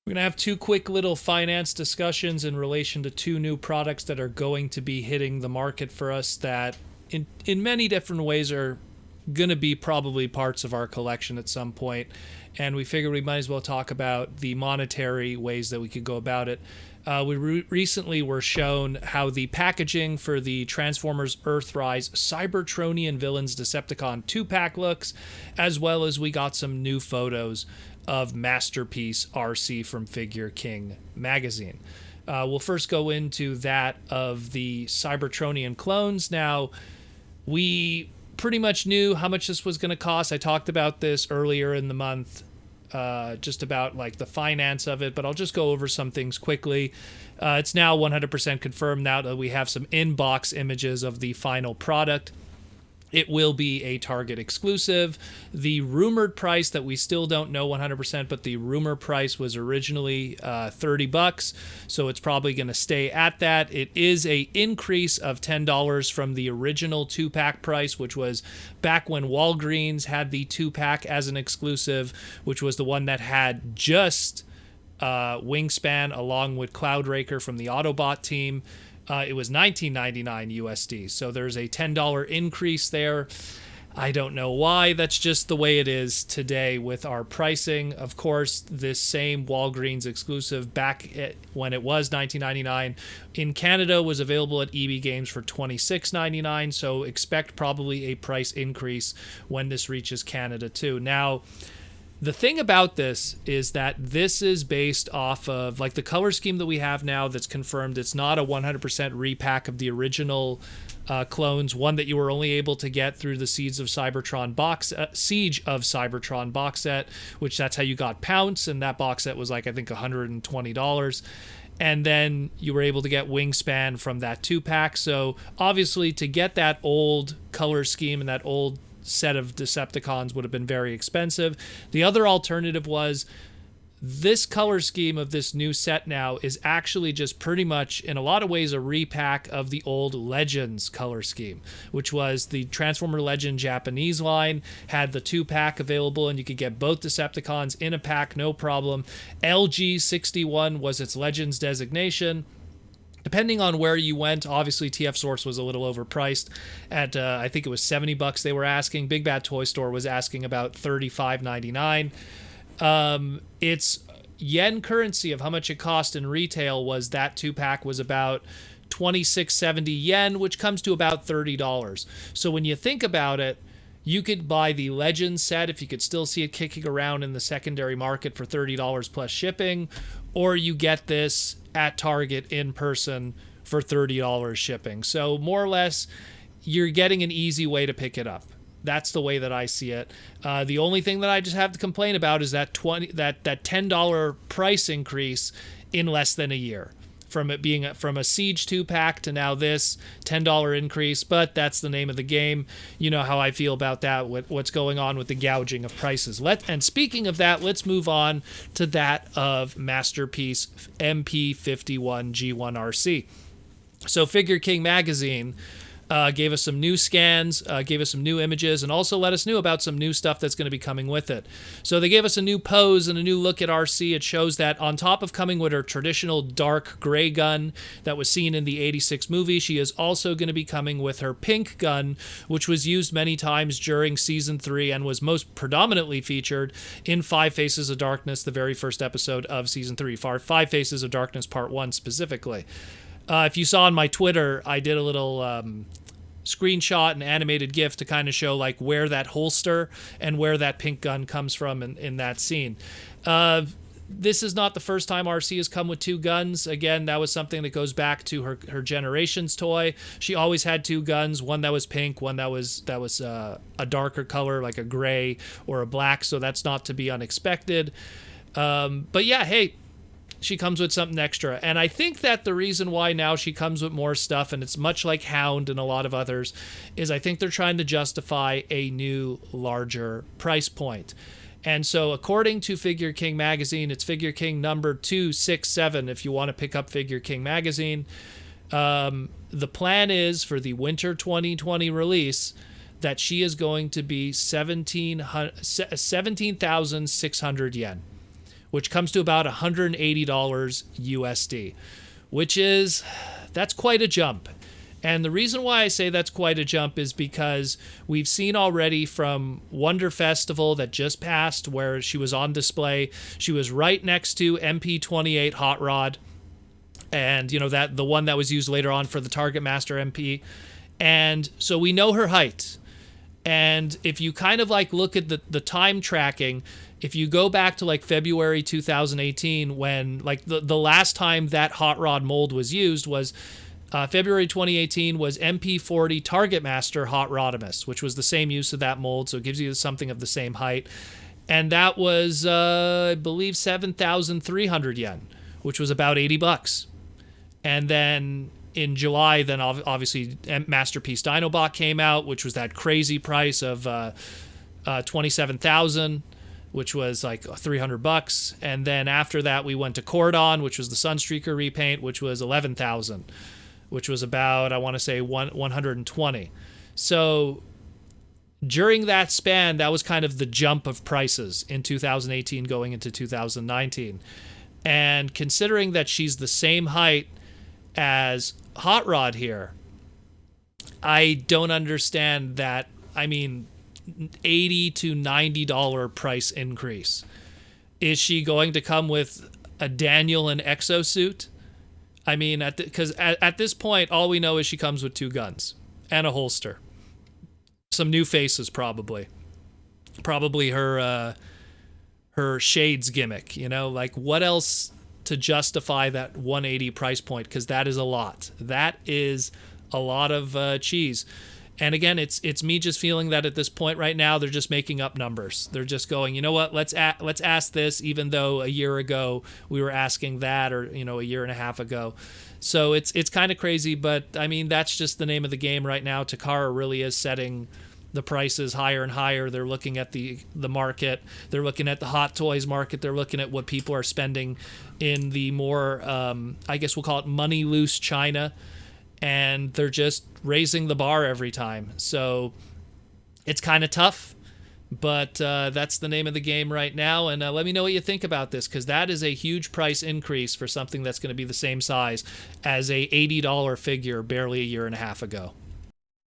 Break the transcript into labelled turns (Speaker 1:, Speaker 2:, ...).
Speaker 1: We're going to have two quick little finance discussions in relation to two new products that are going to be hitting the market for us that in many different ways are going to be probably parts of our collection at some point. And we figured we might as well talk about the monetary ways that we could go about it. We recently were shown how the packaging for the Transformers Earthrise Cybertronian Villains Decepticon 2-pack looks, as well as we got some new photos of Masterpiece Arcee from Figure King magazine. We'll first go into that of the Cybertronian Clones. Now, we pretty much knew how much this was going to cost. I talked about this earlier in the month, just about like the finance of it, but I'll just go over some things quickly. It's now 100% confirmed now that we have some in-box images of the final product. It will be a Target exclusive. The rumored price that we still don't know 100%, but the rumor price was originally $30, so it's probably going to stay at that. It is a increase of $10 from the original 2-pack price, which was back when Walgreens had the 2-pack as an exclusive, which was the one that had just Wingspan along with Cloudraker from the Autobot team. It was $19.99 USD, so there's a $10 increase there. I don't know why. That's just the way it is today with our pricing. Of course, this same Walgreens exclusive back when it was $19.99 in Canada was available at MassiveGains for $26.99, so expect probably a price increase when this reaches Canada too. Now, the thing about this is that this is based off of like the color scheme that we have now that's confirmed. It's not a 100% repack of the original clones, one that you were only able to get through the Siege of Cybertron box set, which that's how you got Pounce, and that box set was like I think $120. And then you were able to get Wingspan from that 2-pack. So obviously to get that old color scheme and that old set of Decepticons would have been very expensive. The other alternative was this color scheme of this new set now is actually just pretty much in a lot of ways a repack of the old Legends color scheme, which was the Transformer Legend Japanese line, had the 2-pack available and you could get both Decepticons in a pack, no problem. LG61 was its Legends designation. Depending on where you went, obviously TF Source was a little overpriced at I think it was $70 they were asking. Big Bad Toy Store was asking about $35.99. Its yen currency of how much it cost in retail was that 2-pack was about 2670 yen, which comes to about $30. So when you think about it, you could buy the Legends set if you could still see it kicking around in the secondary market for $30 plus shipping, or you get this at Target in person for $30 shipping. So more or less, you're getting an easy way to pick it up. That's the way that I see it. The only thing that I just have to complain about is that $10 price increase in less than a year. From it being from a Siege 2-pack to now this $10 increase, but that's the name of the game. You know how I feel about that, what's going on with the gouging of prices. And speaking of that, let's move on to that of Masterpiece MP-51 G1 Arcee. So Figure King magazine gave us some new scans, gave us some new images, and also let us know about some new stuff that's going to be coming with it. So they gave us a new pose and a new look at Arcee. It shows that on top of coming with her traditional dark gray gun that was seen in the 86 movie, she is also going to be coming with her pink gun, which was used many times during Season 3 and was most predominantly featured in Five Faces of Darkness, the very first episode of Season 3, Five Faces of Darkness Part 1 specifically. If you saw on my Twitter, I did a little screenshot and animated GIF to kind of show like where that holster and where that pink gun comes from in that scene. This is not the first time Arcee has come with two guns. Again, that was something that goes back to her Generations toy. She always had two guns, one that was pink, one that was a darker color like a gray or a black, so that's not to be unexpected. But yeah, hey, she comes with something extra. And I think that the reason why now she comes with more stuff, and it's much like Hound and a lot of others, is I think they're trying to justify a new, larger price point. And so according to Figure King magazine, it's Figure King number 267 if you want to pick up Figure King magazine. The plan is for the winter 2020 release that she is going to be 17,600 yen, which comes to about $180 USD, that's quite a jump. And the reason why I say that's quite a jump is because we've seen already from Wonder Festival that just passed, where she was on display. She was right next to MP-28 Hot Rod, and that the one that was used later on for the Target Master MP. And so we know her height. And if you kind of like look at the time tracking, if you go back to like February 2018, when like the last time that Hot Rod mold was used was February 2018 was MP40 Target Master Hot Rodimus, which was the same use of that mold, so it gives you something of the same height. And that was, I believe, 7,300 yen, which was about $80. And then in July, then obviously Masterpiece Dinobot came out, which was that crazy price of 27,000, which was like $300. And then after that, we went to Cordon, which was the Sunstreaker repaint, which was 11,000. Which was about, I want to say, 120. So during that span, that was kind of the jump of prices in 2018 going into 2019. And considering that she's the same height as Hot Rod here, I don't understand that, $80 to $90 price increase. Is she going to come with a Daniel and exosuit? Because at this point, all we know is she comes with 2 guns and a holster. Some new faces, probably. Probably her shades gimmick, Like, what else to justify that 180 price point? Because that is a lot. That is a lot of cheese. And again, it's me just feeling that at this point right now, they're just making up numbers. They're just going, you know what, let's ask this, even though a year ago we were asking that, or a year and a half ago. So it's kind of crazy, but that's just the name of the game right now. Takara really is setting the prices higher and higher. They're looking at the market. They're looking at the hot toys market. They're looking at what people are spending in the more, I guess we'll call it money loose China. And they're just raising the bar every time. So it's kind of tough, but that's the name of the game right now. And let me know what you think about this, because that is a huge price increase for something that's going to be the same size as a $80 figure barely a year and a half ago.